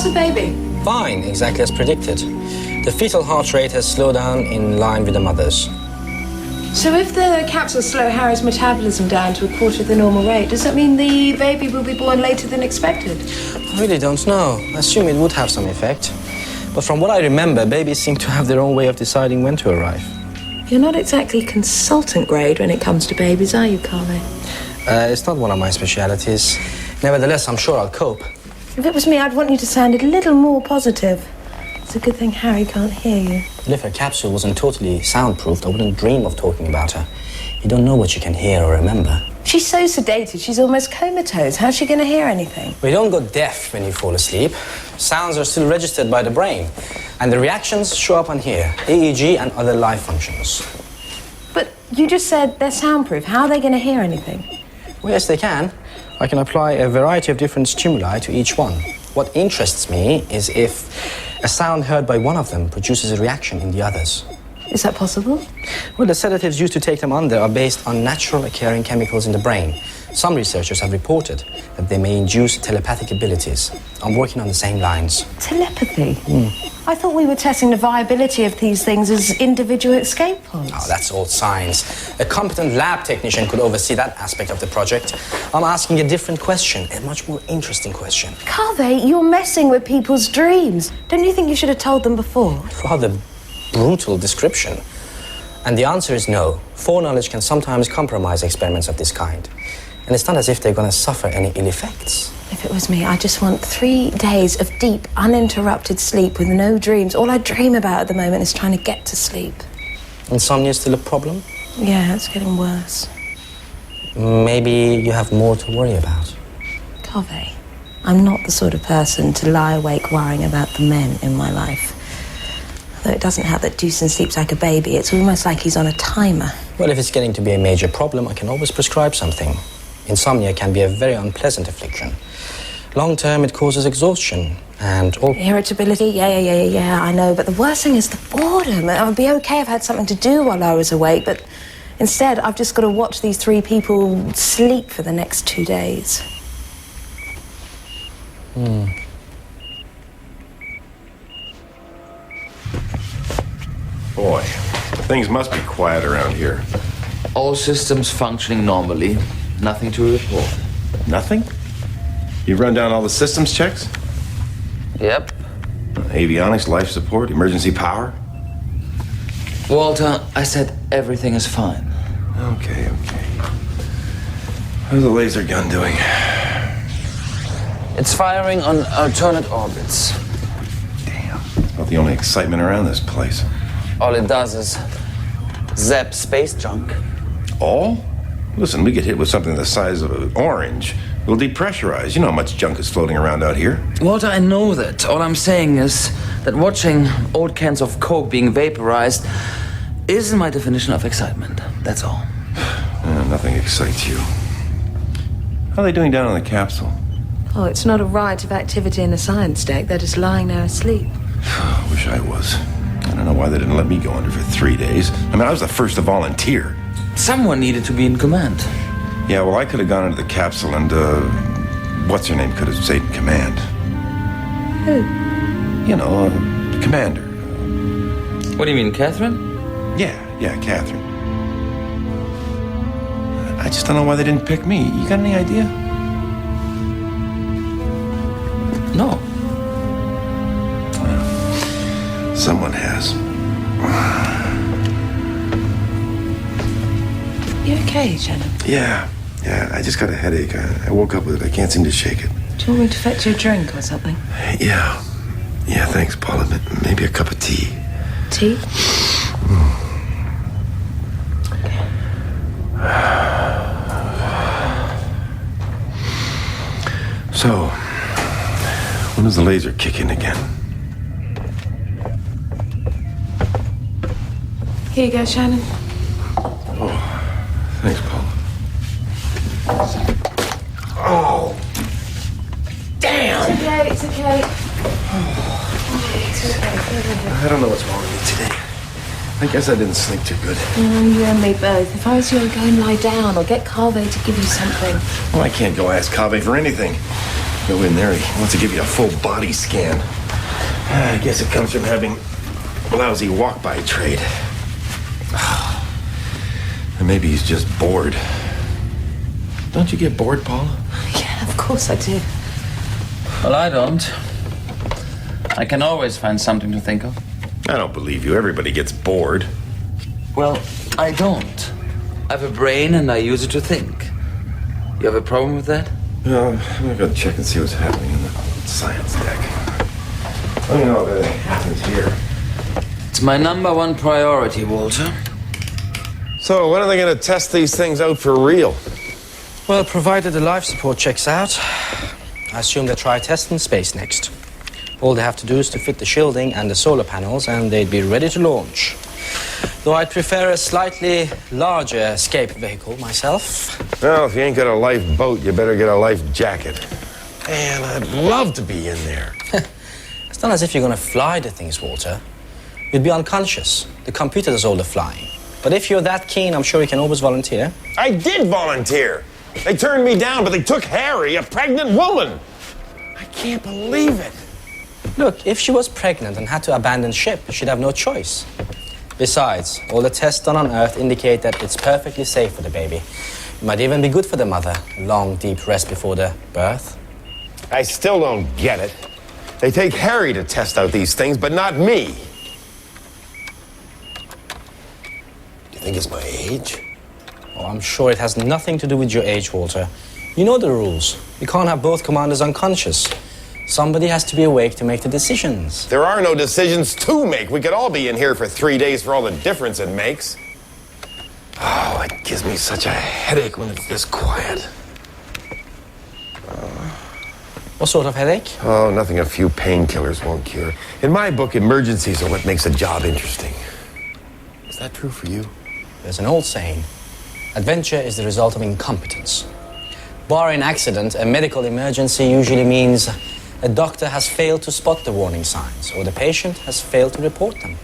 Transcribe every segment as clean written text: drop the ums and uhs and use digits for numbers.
the baby? Fine, exactly as predicted. The fetal heart rate has slowed down in line with the mother's. So if the capsules slow Harry's metabolism down to a quarter of the normal rate, does that mean the baby will be born later than expected? I really don't know. I assume it would have some effect. But from what I remember, babies seem to have their own way of deciding when to arrive. You're not exactly consultant grade when it comes to babies, are you, Carly? It's not one of my specialities. Nevertheless, I'm sure I'll cope. If it was me, I'd want you to sound a little more positive. It's a good thing Harry can't hear you. But if her capsule wasn't totally soundproofed, I wouldn't dream of talking about her. You don't know what you can hear or remember. She's so sedated, she's almost comatose. How's she going to hear anything? We don't go deaf when you fall asleep. Sounds are still registered by the brain. And the reactions show up on here, EEG and other life functions. But you just said they're soundproof. How are they going to hear anything? Well, yes, they can. I can apply a variety of different stimuli to each one. What interests me is if a sound heard by one of them produces a reaction in the others. Is that possible? Well, the sedatives used to take them under are based on natural occurring chemicals in the brain. Some researchers have reported that they may induce telepathic abilities. I'm working on the same lines. Telepathy? I thought we were testing the viability of these things as individual escape pods. Oh, that's old science. A competent lab technician could oversee that aspect of the project. I'm asking a different question, a much more interesting question. Carvey, you're messing with people's dreams. Don't you think you should have told them before? Rather brutal description. And the answer is no. Foreknowledge can sometimes compromise experiments of this kind. And it's not as if they're going to suffer any ill effects. If it was me, I just want 3 days of deep, uninterrupted sleep with no dreams. All I dream about at the moment is trying to get to sleep. Insomnia still a problem? Yeah, it's getting worse. Maybe you have more to worry about. Carvey, I'm not the sort of person to lie awake worrying about the men in my life. Although it doesn't help that Dewson sleeps like a baby. It's almost like he's on a timer. Well, if it's getting to be a major problem, I can always prescribe something. Insomnia can be a very unpleasant affliction. Long term, it causes exhaustion and all... Irritability, yeah, I know. But the worst thing is the boredom. It would be okay if I had something to do while I was awake, but instead, I've just got to watch these 3 people sleep for the next 2 days. Boy, things must be quiet around here. All systems functioning normally. Nothing to report. Nothing? You've run down all the systems checks? Yep. Avionics, life support, emergency power? Walter, I said everything is fine. Okay. How's the laser gun doing? It's firing on alternate orbits. Damn. Not the only excitement around this place. All it does is zap space junk. All? Listen, we get hit with something the size of an orange. We'll depressurize. You know how much junk is floating around out here. Walter, I know that. All I'm saying is that watching old cans of Coke being vaporized isn't my definition of excitement. That's all. Nothing excites you. How are they doing down on the capsule? Oh, it's not a riot of activity in the science deck. They're just lying there asleep. I wish I was. I don't know why they didn't let me go under for 3 days. I mean, I was the first to volunteer. Someone needed to be in command. Yeah, well, I could have gone into the capsule and, what's-her-name could have stayed in command. Who? You know, the commander. What do you mean, Catherine? Yeah, Catherine. I just don't know why they didn't pick me. You got any idea? No. Someone has. You okay, Shannon? Yeah, I just got a headache. I woke up with it. I can't seem to shake it. Do you want me to fetch you a drink or something? Yeah, thanks, Paula. Maybe a cup of tea. Tea? So, when does the laser kick in again? Here you go, Shannon. Oh, thanks, Paula. Oh, damn! It's okay. I don't know what's wrong with me today. I guess I didn't sleep too good. You and me both. If I was you, I'd go and lie down or get Carvey to give you something. Well, I can't go ask Kaveh for anything. Go in there, he wants to give you a full body scan. I guess it comes from having a lousy walk-by trade. And maybe he's just bored. Don't you get bored, Paula? Yeah, of course I do. Well, I don't. I can always find something to think of. I don't believe you. Everybody gets bored. Well, I don't. I have a brain and I use it to think. You have a problem with that? No, I'm gonna go check and see what's happening in the science deck. Let me know if anything happens here. It's my #1 priority, Walter. So, when are they gonna test these things out for real? Well, provided the life support checks out, I assume they'll try test in space next. All they have to do is to fit the shielding and the solar panels, and they'd be ready to launch. Though I'd prefer a slightly larger escape vehicle myself. Well, if you ain't got a life boat, you better get a life jacket. Man, I'd love to be in there. It's not as if you're going to fly the things, Walter. You'd be unconscious. The computer does all the flying. But if you're that keen, I'm sure you can always volunteer. I did volunteer. They turned me down, but they took Harry, a pregnant woman. I can't believe it. Look, if she was pregnant and had to abandon ship, she'd have no choice. Besides, all the tests done on Earth indicate that it's perfectly safe for the baby. It might even be good for the mother, a long, deep rest before the birth. I still don't get it. They take Harry to test out these things, but not me. Do you think it's my age? Oh, I'm sure it has nothing to do with your age, Walter. You know the rules. You can't have both commanders unconscious. Somebody has to be awake to make the decisions. There are no decisions to make. We could all be in here for 3 days for all the difference it makes. Oh, it gives me such a headache when it's this quiet. What sort of headache? Oh, nothing a few painkillers won't cure. In my book, emergencies are what makes a job interesting. Is that true for you? There's an old saying, adventure is the result of incompetence. Barring accident, a medical emergency usually means a doctor has failed to spot the warning signs, or the patient has failed to report them.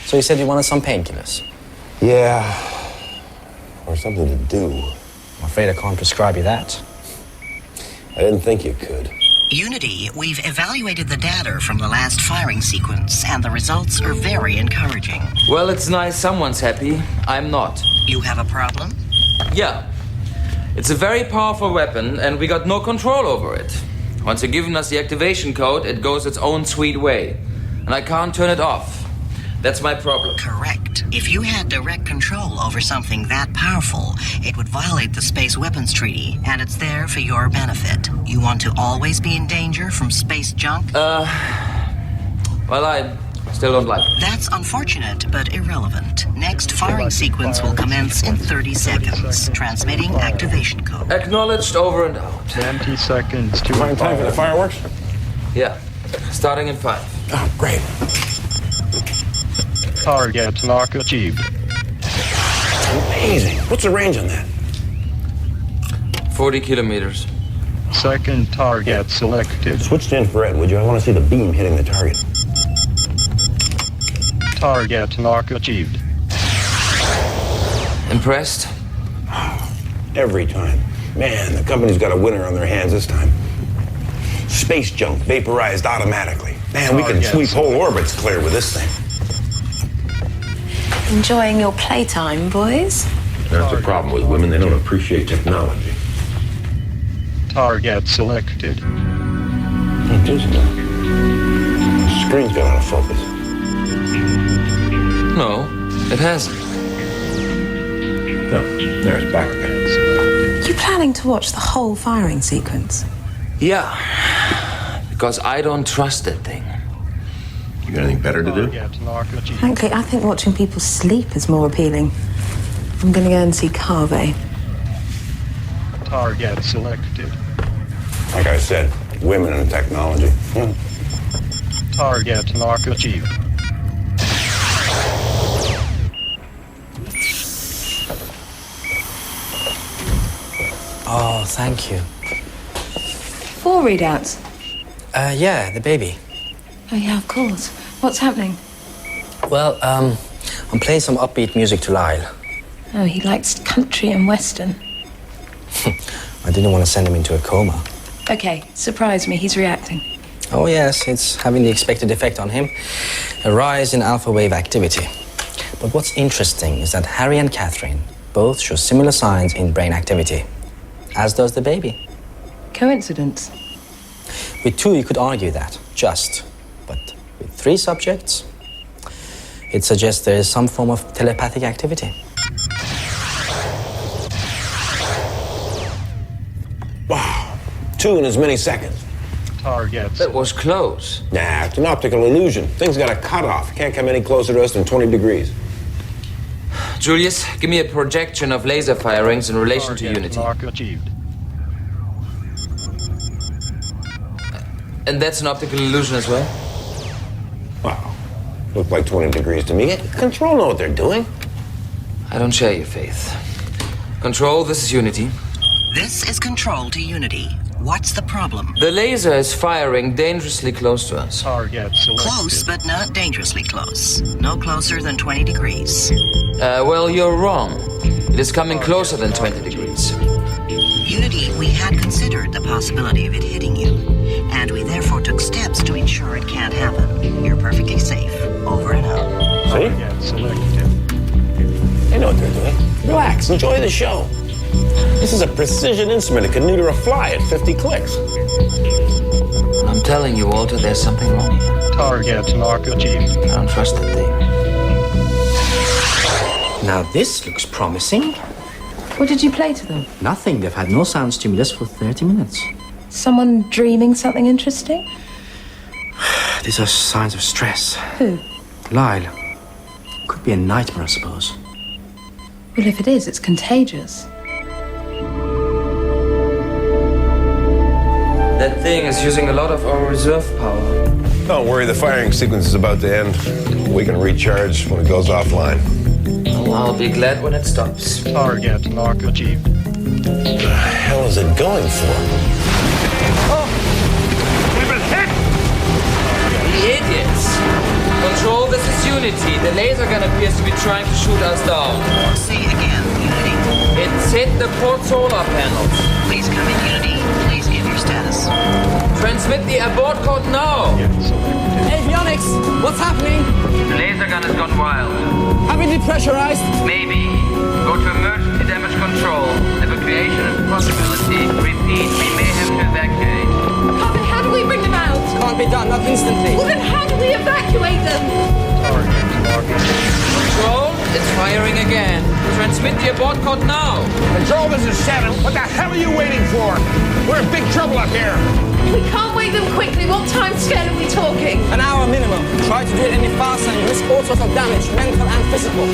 So you said you wanted some painkillers? Yeah, or something to do. I'm afraid I can't prescribe you that. I didn't think you could. Unity, we've evaluated the data from the last firing sequence, and the results are very encouraging. Well, it's nice someone's happy. I'm not. You have a problem? Yeah. It's a very powerful weapon, and we got no control over it. Once you've given us the activation code, it goes its own sweet way. And I can't turn it off. That's my problem. Correct. If you had direct control over something that powerful, it would violate the Space Weapons Treaty, and it's there for your benefit. You want to always be in danger from space junk? Well, I still don't like it. That's unfortunate, but irrelevant. Next firing sequence will commence in 30 seconds. Transmitting activation code. Acknowledged, over and out. 20 seconds to Find time for the fireworks? Yeah. Starting in 5. Oh, great. target lock achieved. Amazing. What's the range on that? 40 kilometers. Second target selected. Switch to infrared, would you? I want to see the beam hitting the target. Target lock achieved. Impressed? Every time. Man, the company's got a winner on their hands this time. Space junk vaporized automatically. Man, we can sweep whole orbits clear with this thing. Enjoying your playtime, boys? That's the problem with women. They don't appreciate technology. Target selected. It is now. The screen's got out of focus. No, it hasn't. No, there's back again. You planning to watch the whole firing sequence? Yeah, because I don't trust that thing. You got anything better to do? Target lock achieved. Frankly, I think watching people sleep is more appealing. I'm going to go and see Carve. Target selected. Like I said, women and technology. Target lock achieved. Oh, thank you. 4 readouts. Yeah, the baby. Oh, yeah, of course. What's happening? Well, I'm playing some upbeat music to Lyle. Oh, he likes country and western. I didn't want to send him into a coma. Okay, surprise me, he's reacting. Oh yes, it's having the expected effect on him. A rise in alpha wave activity. But what's interesting is that Harry and Catherine both show similar signs in brain activity, as does the baby. Coincidence? With 2, you could argue that, just. But with 3 subjects, it suggests there is some form of telepathic activity. Wow. 2 in as many seconds. Targets. That was close. Nah, it's an optical illusion. Thing's got a cutoff. Can't come any closer to us than 20 degrees. Julius, give me a projection of laser firings in relation to Unity. Mark achieved. And that's an optical illusion as well? Wow. Looked like 20 degrees to me. Control know what they're doing. I don't share your faith. Control, this is Unity. This is Control to Unity. What's the problem? The laser is firing dangerously close to us. Target selected. Close, but not dangerously close. No closer than 20 degrees. Well, you're wrong. It is coming closer than 20 degrees. Unity, we had considered the possibility of it hitting you, and we therefore took steps to ensure it can't happen. You're perfectly safe. Over and out. See? Target selected. They know what they're doing. Relax. Enjoy the show. This is a precision instrument. It can neuter a fly at 50 clicks. I'm telling you, Walter, there's something wrong here. Target mark achieved. I don't trust that thing. Now this looks promising. What did you play to them? Nothing. They've had no sound stimulus for 30 minutes. Someone dreaming something interesting? These are signs of stress. Who? Lyle. Could be a nightmare, I suppose. Well, if it is, it's contagious. That thing is using a lot of our reserve power. Don't worry, the firing sequence is about to end. We can recharge when it goes offline. Oh, I'll be glad when it stops. Target mark achieved. What the hell is it going for? We've been hit! The idiots! Control, this is Unity. The laser gun appears to be trying to shoot us down. Say again, Unity. It's hit the port solar panels. Please come in, Unity. Please give your status. Transmit the abort code now. Target selected. Avionics! What's happening? The laser gun has gone wild. Have we depressurized? Maybe. Go to emergency damage control. Evacuation is a possibility. Repeat, we may have to evacuate. Carmen, how do we bring them out? Can't be done, not instantly. Well, then how do we evacuate them? Target mark achieved. Control, it's firing again. Transmit the abort code now. Control, this is 7. What the hell are you waiting for? We're in big trouble up here. We can't wake them quickly. What time scale are we talking? An hour minimum. Try to do it any faster and you risk all sorts of damage, mental and physical.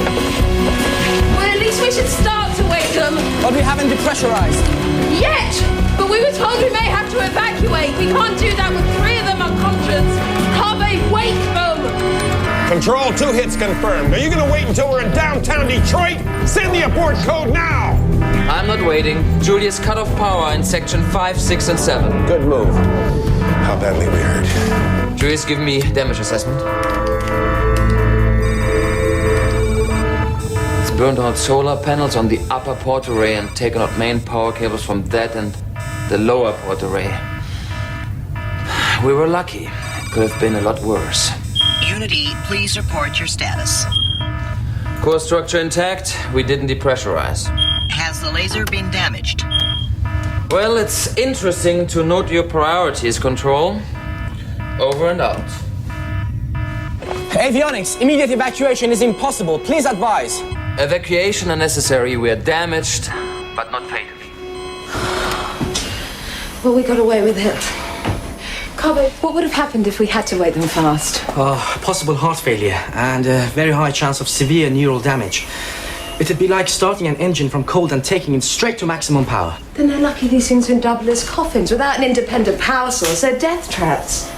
Well, at least we should start to wake them. But we haven't depressurized. Yet! But we were told we may have to evacuate. We can't do that with 3 of them unconscious. Carve, wake them! Control, 2 hits confirmed. Are you going to wait until we're in downtown Detroit? Send the abort code now! I'm not waiting. Julius cut off power in section 5, 6, and 7. Good move. How badly we hurt? Julius, give me damage assessment. It's burned out solar panels on the upper port array and taken out main power cables from that and the lower port array. We were lucky. It could have been a lot worse. Unity, please report your status. Core structure intact. We didn't depressurize. Has the laser been damaged? Well, it's interesting to note your priorities, Control. Over and out. Avionics, immediate evacuation is impossible. Please advise. Evacuation unnecessary. We are damaged, but not fatally. Well, we got away with it. Carve, what would have happened if we had to wake them fast? Possible heart failure and a very high chance of severe neural damage. It'd be like starting an engine from cold and taking it straight to maximum power. Then they're lucky these things can double as coffins without an independent power source. They're death traps.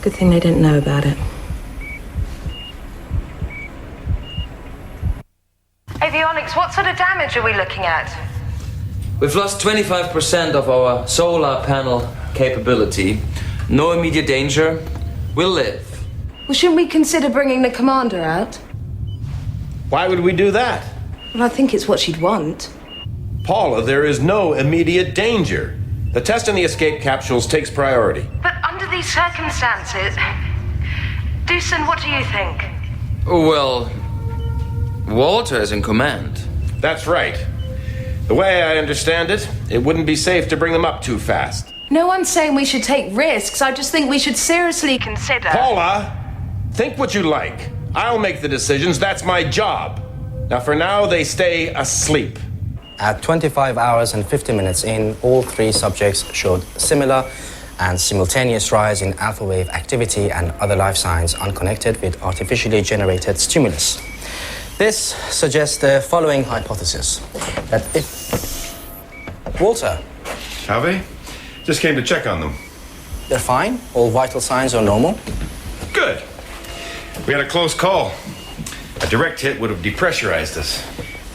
Good thing they didn't know about it. Avionics, what sort of damage are we looking at? We've lost 25% of our solar panel capability. No immediate danger. We'll live. Well, shouldn't we consider bringing the commander out? Why would we do that? Well, I think it's what she'd want. Paula, there is no immediate danger. The test on the escape capsules takes priority. But under these circumstances, Doosan, what do you think? Well, Walter is in command. That's right. The way I understand it, it wouldn't be safe to bring them up too fast. No one's saying we should take risks. I just think we should seriously consider... Paula, think what you like. I'll make the decisions. That's my job. Now, for now, they stay asleep. At 25 hours and 50 minutes in, all 3 subjects showed similar and simultaneous rise in alpha wave activity and other life signs unconnected with artificially generated stimulus. This suggests the following hypothesis, that if... Walter. Harvey? Just came to check on them. They're fine. All vital signs are normal. Good. We had a close call. A direct hit would have depressurized us.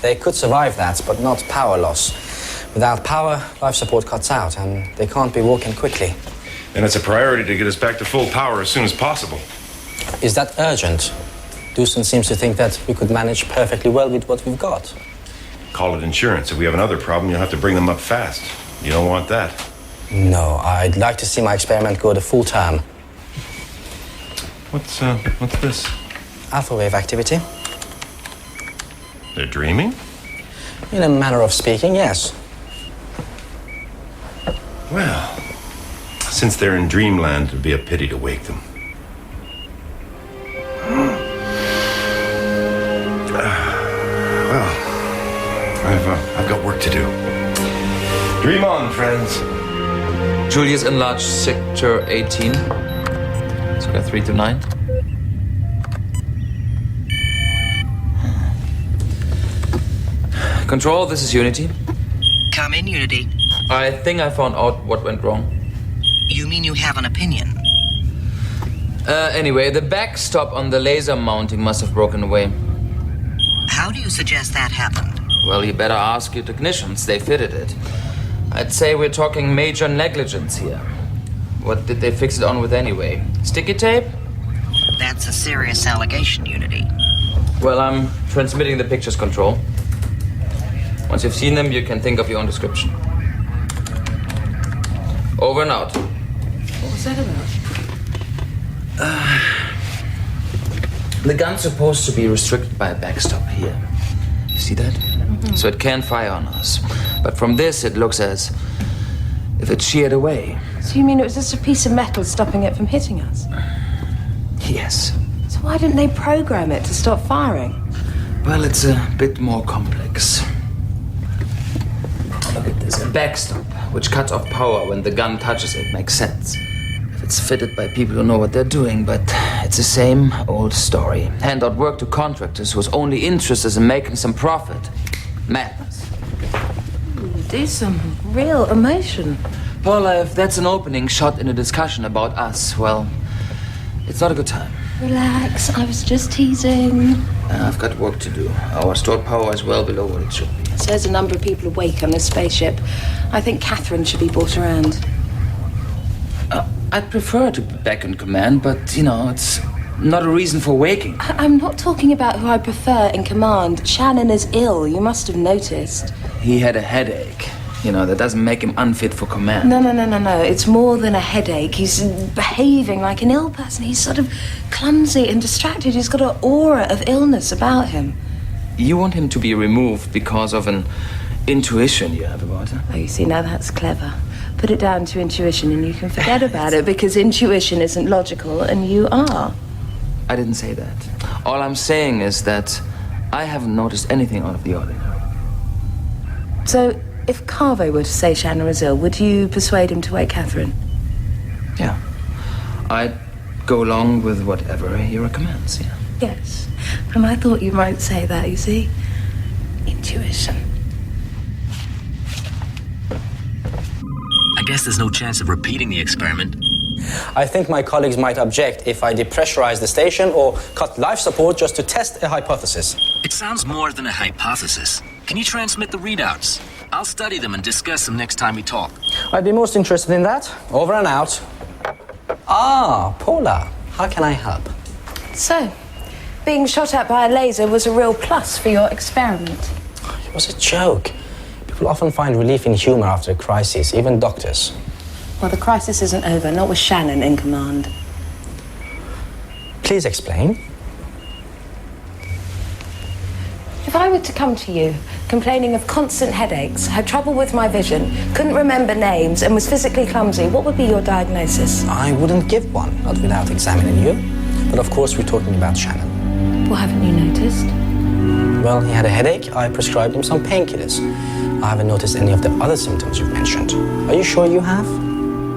They could survive that, but not power loss. Without power, life support cuts out, and they can't be walking quickly. And it's a priority to get us back to full power as soon as possible. Is that urgent? Doosan seems to think that we could manage perfectly well with what we've got. Call it insurance. If we have another problem, you'll have to bring them up fast. You don't want that. No, I'd like to see my experiment go the full term. What's this? Alpha wave activity. They're dreaming? In a manner of speaking, yes. Well, since they're in dreamland, it'd be a pity to wake them. I've got work to do. Dream on, friends. Julius enlarged sector 18. So we got 3 to 9. Control, this is Unity. Come in, Unity. I think I found out what went wrong. You mean you have an opinion? Anyway, the backstop on the laser mounting must have broken away. How do you suggest that happened? Well, you better ask your technicians. They fitted it. I'd say we're talking major negligence here. What did they fix it on with anyway? Sticky tape? That's a serious allegation, Unity. Well, I'm transmitting the pictures, Control. Once you've seen them, you can think of your own description. Over and out. What was that about? The gun's supposed to be restricted by a backstop here. You see that? Mm-hmm. So it can't fire on us. But from this, it looks as if it sheared away. So you mean it was just a piece of metal stopping it from hitting us? Yes. So why didn't they program it to stop firing? Well, it's a bit more complex. Look at this. A backstop, which cuts off power when the gun touches it, makes sense. If it's fitted by people who know what they're doing, but it's the same old story. Hand out work to contractors whose only interest is in making some profit. Madness. Do some real emotion. Paula, if that's an opening shot in a discussion about us, well, it's not a good time. Relax, I was just teasing. I've got work to do. Our stored power is well below what it should be. So there's a number of people awake on this spaceship. I think Catherine should be brought around. I'd prefer to be back in command, but, you know, it's not a reason for waking. I'm not talking about who I prefer in command. Shannon is ill, you must have noticed. He had a headache. You know, that doesn't make him unfit for command. No. It's more than a headache. He's behaving like an ill person. He's sort of clumsy and distracted. He's got an aura of illness about him. You want him to be removed because of an intuition you have about him? Oh, you see, now that's clever. Put it down to intuition and you can forget about it because intuition isn't logical and you are. I didn't say that. All I'm saying is that I haven't noticed anything out of the ordinary. So, if Carver were to say Shannon was ill, would you persuade him to wake Catherine? Yeah. I'd go along with whatever he recommends, yeah. Yes. And I thought you might say that, you see. Intuition. I guess there's no chance of repeating the experiment. I think my colleagues might object if I depressurize the station or cut life support just to test a hypothesis. It sounds more than a hypothesis. Can you transmit the readouts? I'll study them and discuss them next time we talk. I'd be most interested in that. Over and out. Ah, Paula, how can I help? So, being shot at by a laser was a real plus for your experiment. It was a joke. People often find relief in humor after a crisis, even doctors. Well, the crisis isn't over, not with Shannon in command. Please explain. If I were to come to you, complaining of constant headaches, had trouble with my vision, couldn't remember names, and was physically clumsy, what would be your diagnosis? I wouldn't give one, not without examining you. But of course, we're talking about Shannon. Well, haven't you noticed? Well, he had a headache. I prescribed him some painkillers. I haven't noticed any of the other symptoms you've mentioned. Are you sure you have?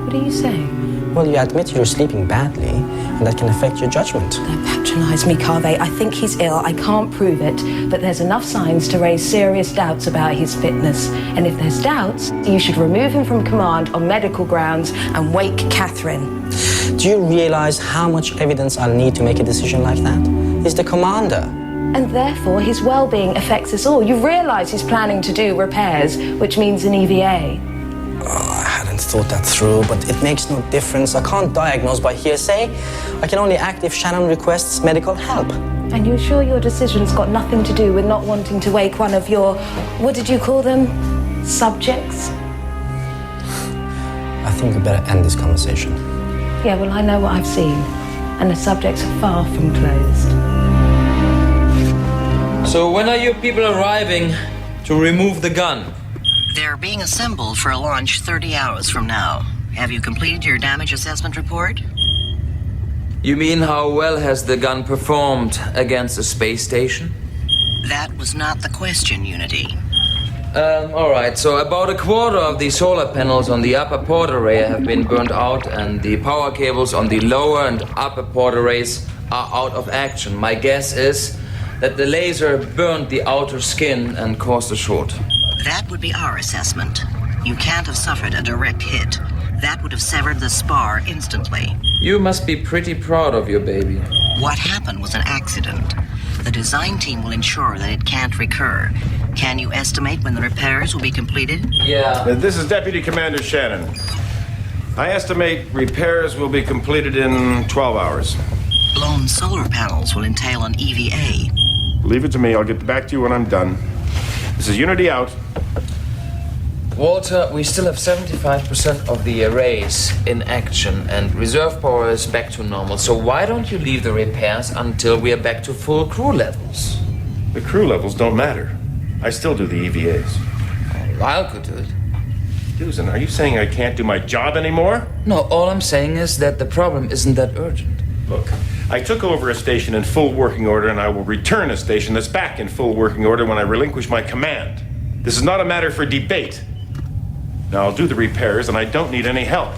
What are you saying? Well, you admit you're sleeping badly, and that can affect your judgment. Don't patronise me, Carvey. I think he's ill. I can't prove it. But there's enough signs to raise serious doubts about his fitness. And if there's doubts, you should remove him from command on medical grounds and wake Catherine. Do you realise how much evidence I'll need to make a decision like that? He's the commander. And therefore, his well-being affects us all. You realise he's planning to do repairs, which means an EVA. Oh, I hadn't thought that through, but it makes no difference. I can't diagnose by hearsay. I can only act if Shannon requests medical help. And you're sure your decision's got nothing to do with not wanting to wake one of your, what did you call them? Subjects? I think we better end this conversation. Yeah, well, I know what I've seen. And the subjects are far from closed. So when are you people arriving to remove the gun? They're being assembled for a launch 30 hours from now. Have you completed your damage assessment report? You mean how well has the gun performed against the space station? That was not the question, Unity. All right, so about a quarter of the solar panels on the upper port array have been burnt out, and the power cables on the lower and upper port arrays are out of action. My guess is that the laser burned the outer skin and caused a short. That would be our assessment. You can't have suffered a direct hit. That would have severed the spar instantly. You must be pretty proud of your baby. What happened was an accident. The design team will ensure that it can't recur. Can you estimate when the repairs will be completed? Yeah. This is Deputy Commander Shannon. I estimate repairs will be completed in 12 hours. Blown solar panels will entail an EVA. Leave it to me. I'll get back to you when I'm done. This is Unity out. Walter, we still have 75% of the arrays in action, and reserve power is back to normal. So why don't you leave the repairs until we are back to full crew levels? The crew levels don't matter. I still do the EVAs. Lyle could do it. Susan, are you saying I can't do my job anymore? No, all I'm saying is that the problem isn't that urgent. Look, I took over a station in full working order, and I will return a station that's back in full working order when I relinquish my command. This is not a matter for debate. Now, I'll do the repairs, and I don't need any help.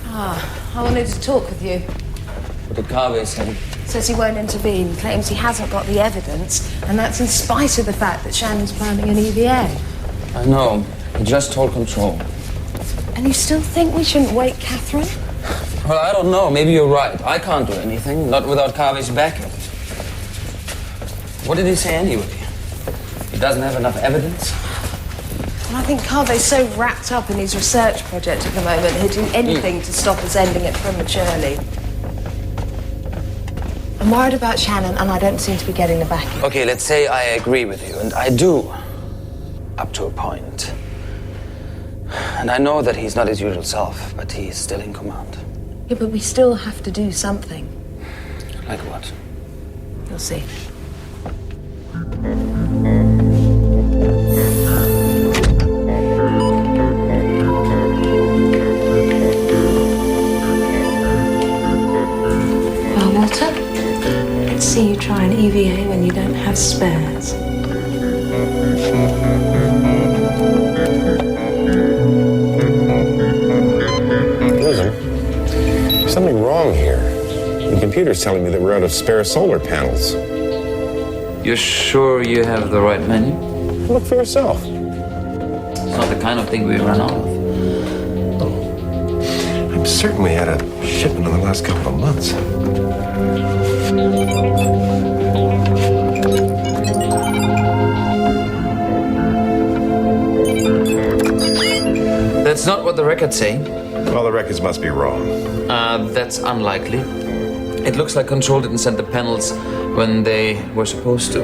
I wanted to talk with you. What did Carvey say? Says he won't intervene, claims he hasn't got the evidence, and that's in spite of the fact that Shannon's planning an EVA. I know. He just told control. And you still think we shouldn't wake Catherine? Well, I don't know. Maybe you're right. I can't do anything, not without Carvey's backing. What did he say anyway? He doesn't have enough evidence? And I think Carvey's so wrapped up in his research project at the moment, he'd do anything to stop us ending it prematurely. I'm worried about Shannon, and I don't seem to be getting the backing. Okay, let's say I agree with you, and I do, up to a point. And I know that he's not his usual self, but he's still in command. Yeah, but we still have to do something. Like what? You'll see. Well, Walter, let's see you try an EVA when you don't have spares. There's something wrong here. The computer's telling me that we're out of spare solar panels. You're sure you have the right menu? Look for yourself. It's not the kind of thing we run out of. I'm certain we had a shipment in the last couple of months. That's not what the records say. Well, the records must be wrong. That's unlikely. It looks like Control didn't send the panels when they were supposed to.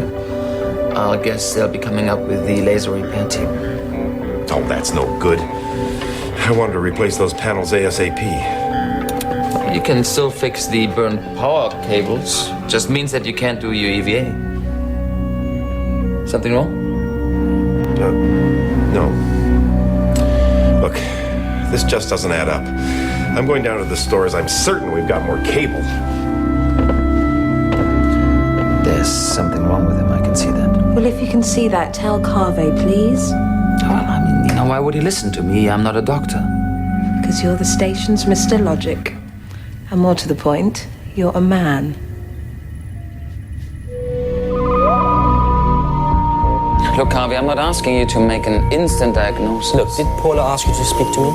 I guess they'll be coming up with the laser repair team. Oh, that's no good. I wanted to replace those panels ASAP. You can still fix the burned power cables. Just means that you can't do your EVA. Something wrong? No. Look, this just doesn't add up. I'm going down to the stores. I'm certain we've got more cable. There's something wrong with him, I can see that. Well, if you can see that, tell Carvey, please. Well, I mean, why would he listen to me? I'm not a doctor. Because you're the station's Mr. Logic. And more to the point, you're a man. Look, Harvey, I'm not asking you to make an instant diagnosis. Look, did Paula ask you to speak to me?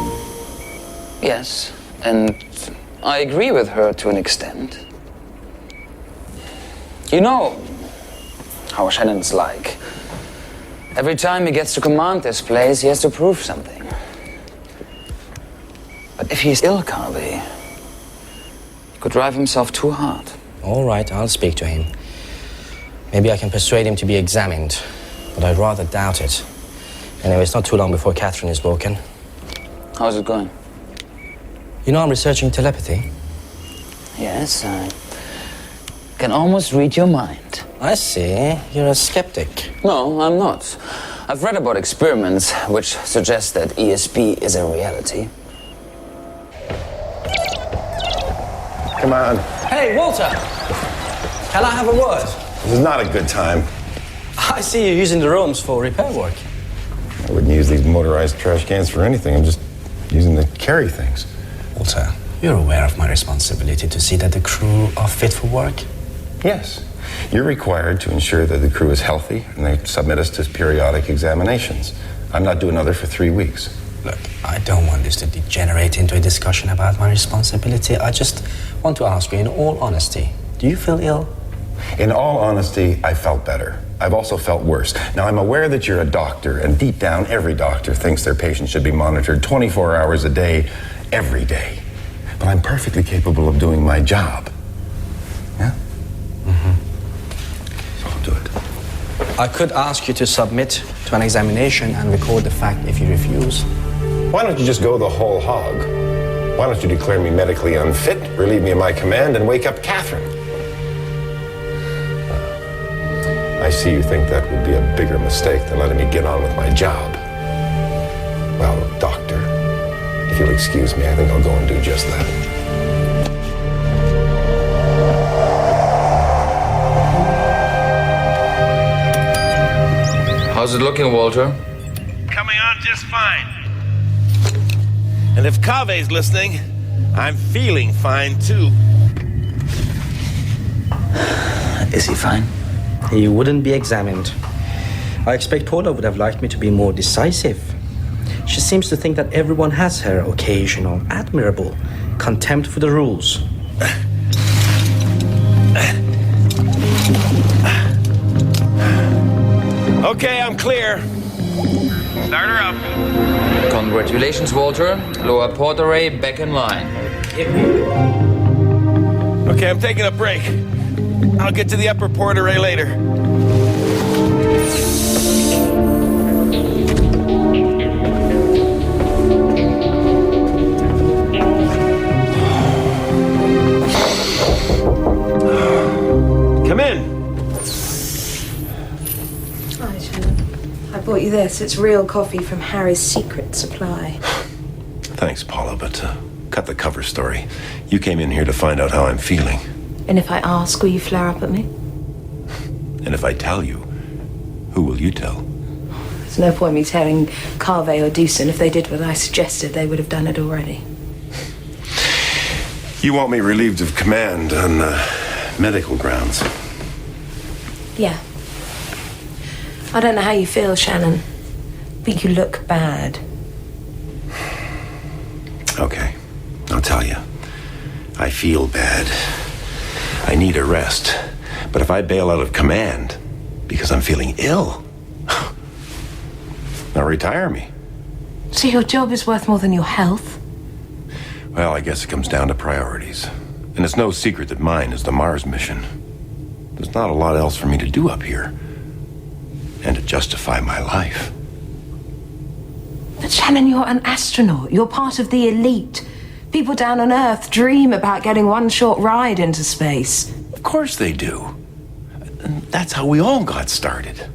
Yes, and I agree with her to an extent. You know how Shannon's like. Every time he gets to command this place, he has to prove something. But if he's ill, Carvey, he could drive himself too hard. All right, I'll speak to him. Maybe I can persuade him to be examined, but I'd rather doubt it. Anyway, it's not too long before Catherine is woken. How's it going? You know I'm researching telepathy. Yes, I can almost read your mind. I see. You're a skeptic. No, I'm not. I've read about experiments which suggest that ESP is a reality. Come on. Hey, Walter! Can I have a word? This is not a good time. I see you're using the rooms for repair work. I wouldn't use these motorized trash cans for anything. I'm just using them to carry things. Walter, you're aware of my responsibility to see that the crew are fit for work? Yes. You're required to ensure that the crew is healthy and they submit us to periodic examinations. I'm not doing another for 3 weeks. Look, I don't want this to degenerate into a discussion about my responsibility. I just want to ask you in all honesty, do you feel ill? In all honesty, I felt better. I've also felt worse. Now, I'm aware that you're a doctor, and deep down, every doctor thinks their patient should be monitored 24 hours a day, every day. But I'm perfectly capable of doing my job. Yeah? Mm-hmm. So I'll do it. I could ask you to submit to an examination and record the fact if you refuse. Why don't you just go the whole hog? Why don't you declare me medically unfit, relieve me of my command, and wake up Catherine? I see you think that would be a bigger mistake than letting me get on with my job. Well, doctor, if you'll excuse me, I think I'll go and do just that. How's it looking, Walter? Coming on just fine. And if Kave's listening, I'm feeling fine too. Is he fine? He wouldn't be examined. I expect Paula would have liked me to be more decisive. She seems to think that everyone has her occasional, admirable contempt for the rules. Okay, I'm clear. Start her up. Congratulations, Walter. Lower port array back in line. Okay, I'm taking a break. I'll get to the upper port array later. Come in. Hi, Shannon. I bought you this. It's real coffee from Harry's Secret Supply. Thanks, Paula, but cut the cover story. You came in here to find out how I'm feeling. And if I ask, will you flare up at me? And if I tell you, who will you tell? There's no point me telling Carvey or Doosan. If they did what I suggested, they would have done it already. You want me relieved of command on medical grounds? Yeah. I don't know how you feel, Shannon, but you look bad. Okay, I'll tell you. I feel bad. I need a rest. But if I bail out of command because I'm feeling ill, now retire me. So your job is worth more than your health? Well, I guess it comes down to priorities. And it's no secret that mine is the Mars mission. There's not a lot else for me to do up here. And to justify my life. But Shannon, you're an astronaut. You're part of the elite. People down on Earth dream about getting one short ride into space. Of course they do. And that's how we all got started.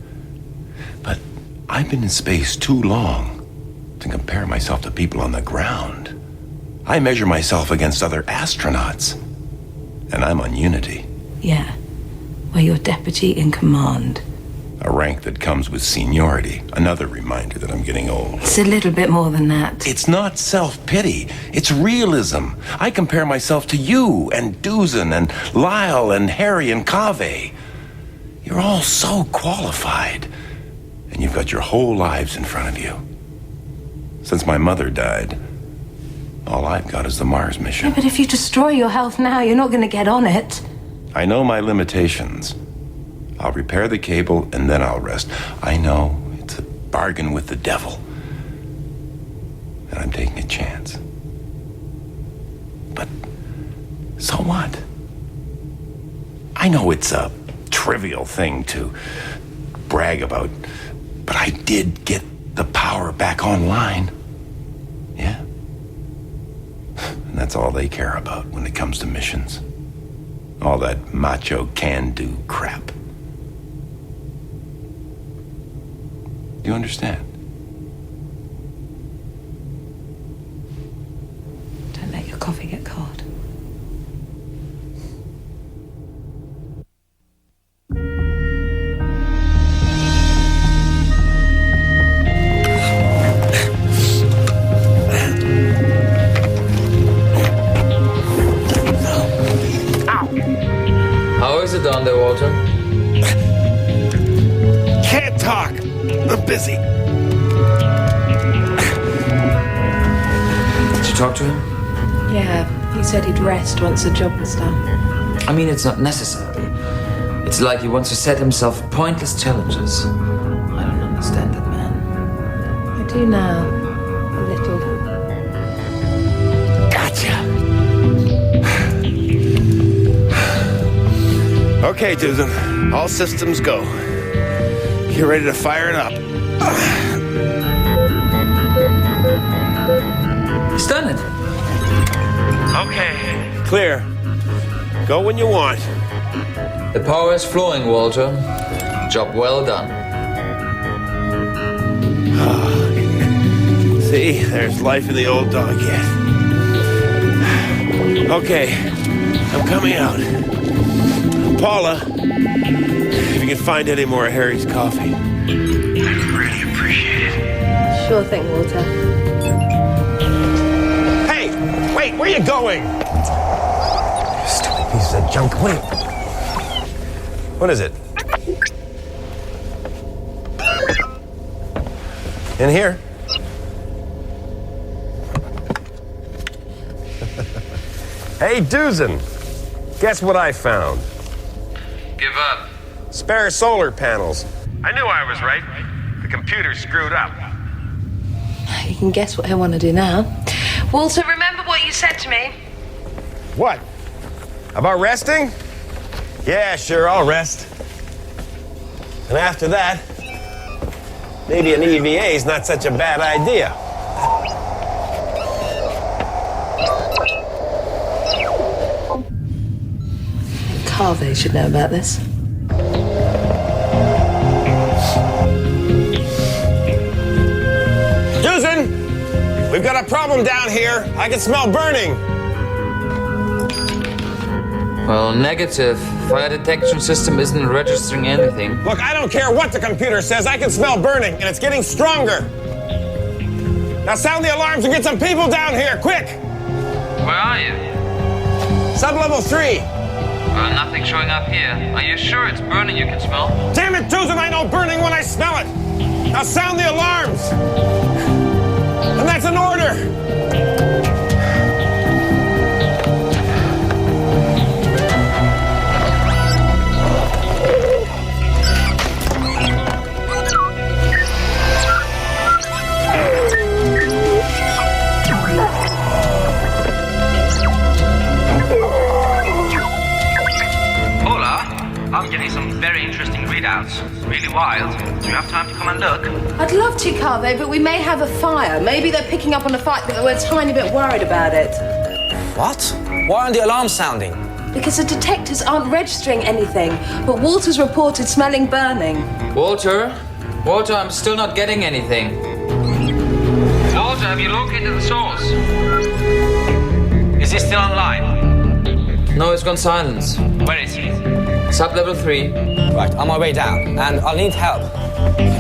But I've been in space too long to compare myself to people on the ground. I measure myself against other astronauts. And I'm on Unity. Yeah. Well, you're deputy in command. A rank that comes with seniority. Another reminder that I'm getting old. It's a little bit more than that. It's not self-pity. It's realism. I compare myself to you and Duzin and Lyle and Harry and Kaveh. You're all so qualified. And you've got your whole lives in front of you. Since my mother died, all I've got is the Mars mission. Yeah, but if you destroy your health now, you're not going to get on it. I know my limitations. I'll repair the cable and then I'll rest. I know it's a bargain with the devil. And I'm taking a chance. But so what? I know it's a trivial thing to brag about, but I did get the power back online. Yeah? And that's all they care about when it comes to missions. All that macho can-do crap. Do you understand? Don't let your coffee get cold. How is it down there, Walter? Can't talk. I'm busy. Did you talk to him? Yeah, he said he'd rest once the job was done. I mean, it's not necessary. It's like he wants to set himself pointless challenges. I don't understand that man. I do now. A little. Gotcha. Okay, Duzin. All systems go. Get ready to fire it up. He's done it. Okay. Clear. Go when you want. The power is flowing, Walter. Job well done. See, there's life in the old dog yet. Okay, I'm coming out. Paula, if you can find any more of Harry's coffee, I'd really appreciate it. Sure thing, Walter. Hey, wait, where are you going? Stupid piece of junk. What is it? In here. Hey, Duzin. Guess what I found? Give up. Spare solar panels. I knew I was right. The computer screwed up. You can guess what I want to do now. Walter, remember what you said to me? What? About resting? Yeah, sure, I'll rest. And after that, maybe an EVA is not such a bad idea. Kaveh should know about this. Duzin! We've got a problem down here. I can smell burning. Well, negative. Fire detection system isn't registering anything. Look, I don't care what the computer says. I can smell burning, and it's getting stronger. Now sound the alarms and get some people down here, quick! Where are you? Sub-level 3. Well, nothing showing up here. Are you sure it's burning you can smell? Damn it, Duzin, I know burning when I smell it. Now sound the alarms. And that's an order. I'm getting very interesting readouts. Really wild. Do you have time to come and look? I'd love to, Carve, but we may have a fire. Maybe they're picking up on a fight, but we're a tiny bit worried about it. What? Why aren't the alarms sounding? Because the detectors aren't registering anything, but Walter's reported smelling burning. Walter, I'm still not getting anything. Walter, have you located the source? Is he still online? No, it's gone silence. Where is he? Sub-level 3. Right, on my way down, and I'll need help. Okay.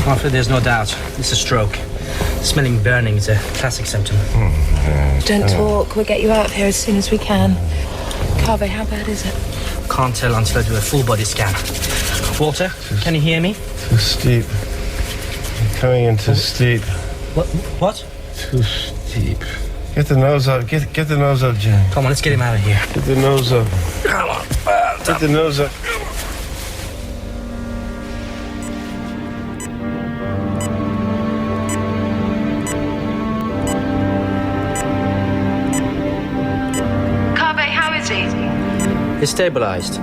After there's no doubt, it's a stroke. Smelling burning is a classic symptom. Don't talk. We'll get you out of here as soon as we can. Carve, how bad is it? Can't tell until I do a full body scan. Walter, can you hear me? Too steep. I'm coming in too steep. What? Too steep. Get the nose up. Get the nose up, Jim. Come on, let's get him out of here. Get the nose up. Come on. Get the nose up. Carve, how is he? He's stabilized.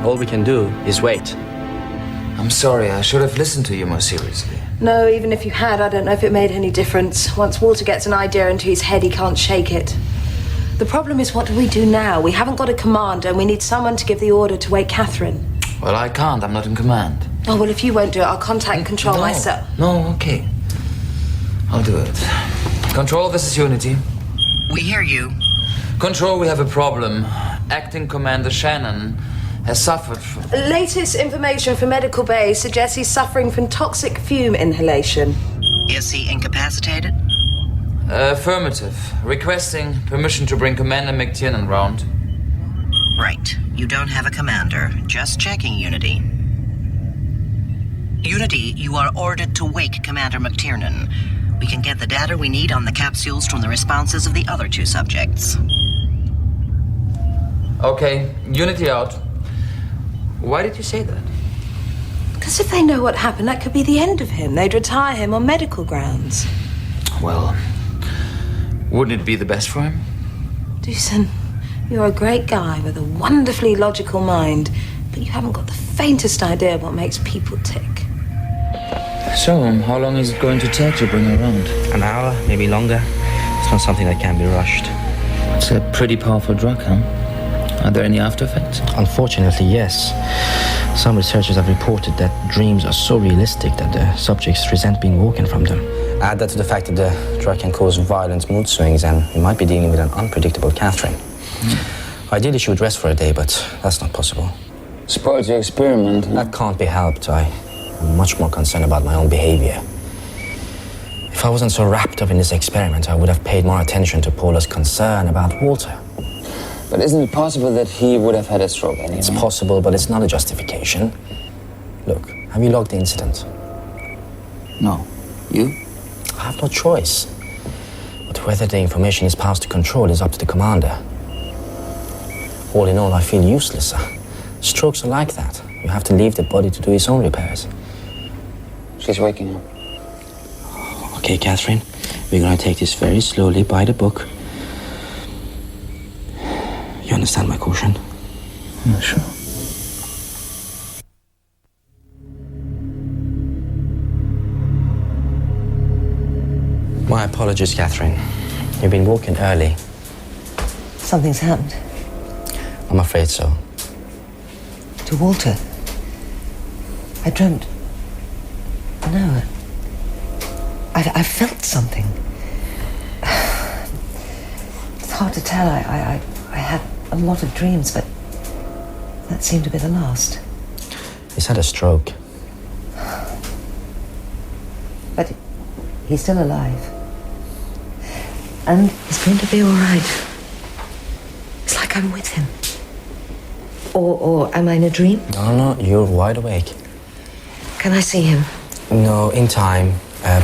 All we can do is wait. I'm sorry, I should have listened to you more seriously. No, even if you had, I don't know if it made any difference. Once Walter gets an idea into his head, he can't shake it. The problem is, what do we do now? We haven't got a commander, and we need someone to give the order to wake Catherine. Well, I can't. I'm not in command. Oh, well, if you won't do it, I'll contact and control myself. No, okay. I'll do it. Control, this is Unity. We hear you. Control, we have a problem. Acting Commander Shannon has suffered from... Latest information from Medical Bay suggests he's suffering from toxic fume inhalation. Is he incapacitated? Affirmative. Requesting permission to bring Commander McTiernan round. Right. You don't have a commander. Just checking, Unity. Unity, you are ordered to wake Commander McTiernan. We can get the data we need on the capsules from the responses of the other two subjects. Okay, Unity out. Why did you say that? Because if they know what happened, that could be the end of him. They'd retire him on medical grounds. Well, wouldn't it be the best for him? Doosan, you're a great guy with a wonderfully logical mind, but you haven't got the faintest idea what makes people tick. So, how long is it going to take to bring her around? An hour, maybe longer. It's not something that can be rushed. It's a pretty powerful drug, huh? Are there any after effects? Unfortunately, yes. Some researchers have reported that dreams are so realistic that the subjects resent being woken from them. Add that to the fact that the drug can cause violent mood swings, and we might be dealing with an unpredictable Catherine. Ideally, she would rest for a day, but that's not possible. Spoils your experiment, huh? That can't be helped. I'm much more concerned about my own behavior. If I wasn't so wrapped up in this experiment, I would have paid more attention to Paula's concern about Walter. But isn't it possible that he would have had a stroke anyway? It's possible, but it's not a justification. Look, have you logged the incident? No. You? I have no choice. But whether the information is passed to control is up to the commander. All in all, I feel useless. Strokes are like that. You have to leave the body to do its own repairs. She's waking up. Okay, Catherine, we're gonna take this very slowly by the book. You understand my caution? Yeah, sure. My apologies, Catherine. You've been woken early. Something's happened. I'm afraid so. To Walter. I dreamt. No. I felt something. It's hard to tell. I had a lot of dreams, but that seemed to be the last. He's had a stroke. But he's still alive. And he's going to be all right. It's like I'm with him. Or am I in a dream? No, you're wide awake. Can I see him? No, in time.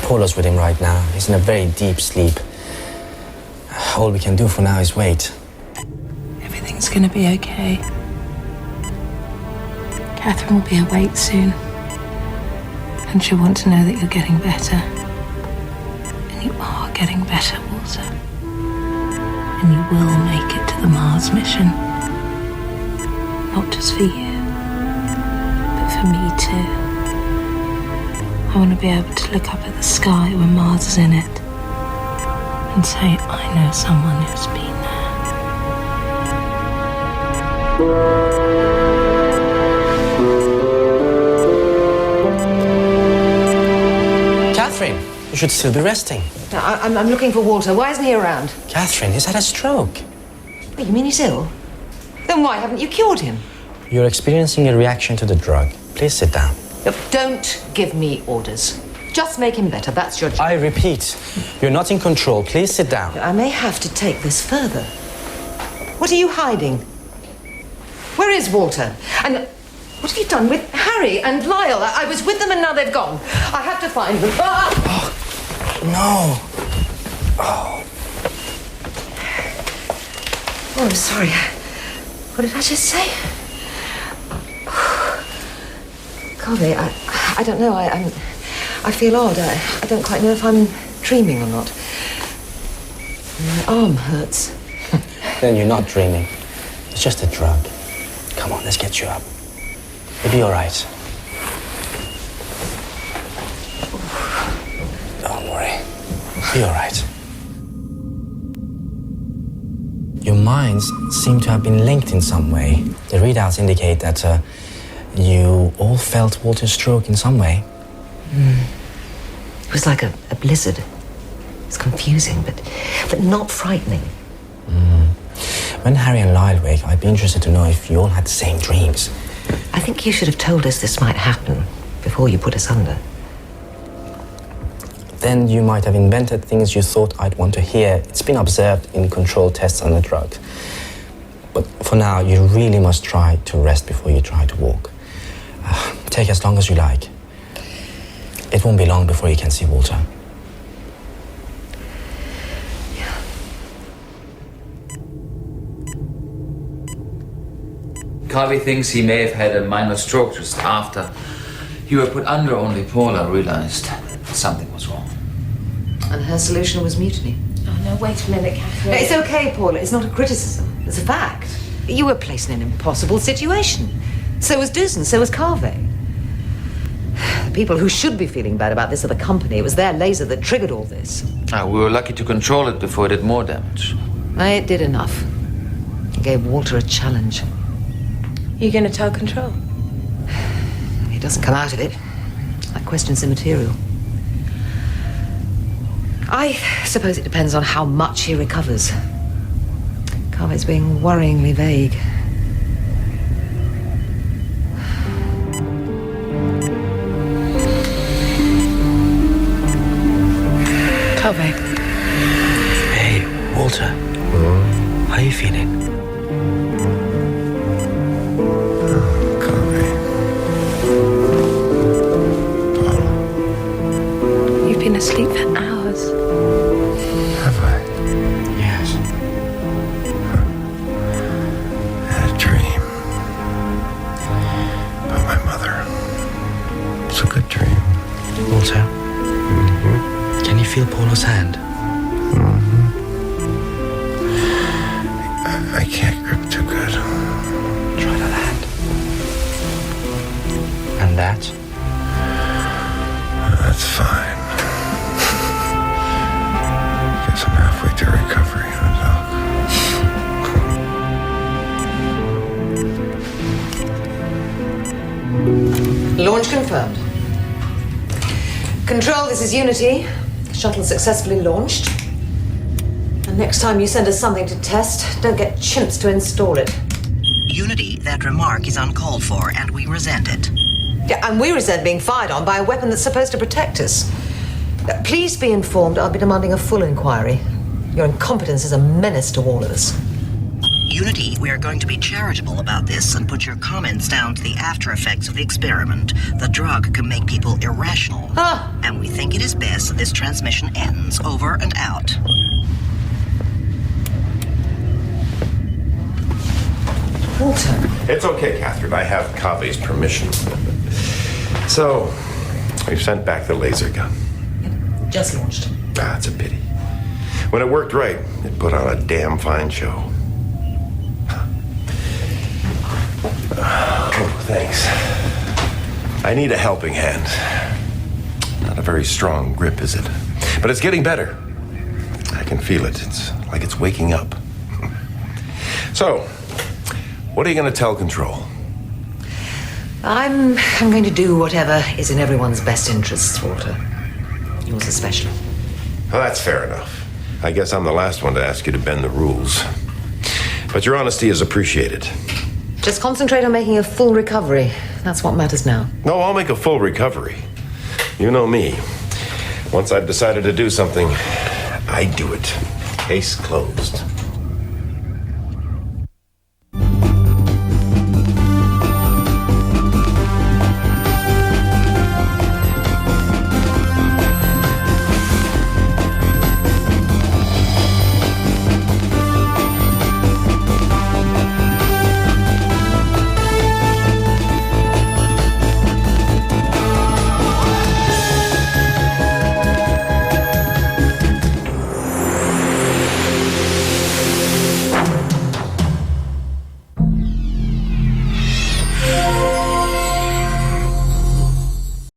Paula's with him right now. He's in a very deep sleep. All we can do for now is wait. Everything's gonna be okay. Catherine will be awake soon. And she'll want to know that you're getting better. And you are getting better, Walter. And you will make it to the Mars mission. Not just for you, but for me too. I want to be able to look up at the sky when Mars is in it and say, I know someone who's been there. Catherine, you should still be resting. No, I'm looking for Walter. Why isn't he around? Catherine, he's had a stroke. Wait, you mean he's ill? Then why haven't you cured him? You're experiencing a reaction to the drug. Please sit down. Look, don't give me orders. Just make him better. That's your job. I repeat, you're not in control. Please sit down. I may have to take this further. What are you hiding? Where is Walter? And what have you done with Harry and Lyle? I was with them and now they've gone. I have to find them. Ah! Oh, no. Oh. Oh, I'm sorry. What did I just say? Carvey, I don't know. I feel odd. I don't quite know if I'm dreaming or not. My arm hurts. Then you're not dreaming. It's just a drug. Come on, let's get you up. You'll be all right. Don't worry. Be all right. Your minds seem to have been linked in some way. The readouts indicate that you all felt Walter's stroke in some way. It was like a blizzard. It's confusing, but not frightening. When Harry and Lyle wake, I'd be interested to know if you all had the same dreams. I think you should have told us this might happen before you put us under. Then you might have invented things you thought I'd want to hear. It's been observed in controlled tests on the drug. But for now, you really must try to rest before you try to walk. Take as long as you like. It won't be long before you can see Walter. Carvey thinks he may have had a minor stroke just after you were put under. Only Paula realized something was wrong. And her solution was mutiny. Oh, no, wait a minute, Catherine. It's okay, Paula. It's not a criticism. It's a fact. You were placed in an impossible situation. So was Doosan. So was Carvey. The people who should be feeling bad about this are the company. It was their laser that triggered all this. We were lucky to control it before it did more damage. It did enough. It gave Walter a challenge. You're going to tell Control? He doesn't come out of it. That question's immaterial. I suppose it depends on how much he recovers. Carvey's being worryingly vague. Carvey. Hey, Walter. How are you feeling? You've been asleep for hours. Have I? Yes. I had a dream about my mother. It's a good dream. Walter? Can you feel Paula's hand? I can't grip too good. Try that hand. And that? That's fine. Guess I'm halfway to recovery, Doc. Launch confirmed. Control, this is Unity. Shuttle successfully launched. And next time you send us something to test, don't get chimps to install it. Unity, that remark is uncalled for, and we resent it. Yeah, and we resent being fired on by a weapon that's supposed to protect us. Please be informed I'll be demanding a full inquiry. Your incompetence is a menace to all of us. Unity, we are going to be charitable about this and put your comments down to the after effects of the experiment. The drug can make people irrational. And we think it is best that this transmission ends. Over and out. Walter. It's okay, Catherine. I have Kaveh's permission. So, we've sent back the laser gun. Just launched. It's a pity. When it worked right, it put on a damn fine show. Oh, thanks. I need a helping hand. Not a very strong grip, is it? But it's getting better. I can feel it. It's like it's waking up. So, what are you going to tell Control? I'm going to do whatever is in everyone's best interests, Walter. Yours especially. Well, that's fair enough. I guess I'm the last one to ask you to bend the rules. But your honesty is appreciated. Just concentrate on making a full recovery. That's what matters now. No, I'll make a full recovery. You know me. Once I've decided to do something, I do it. Case closed.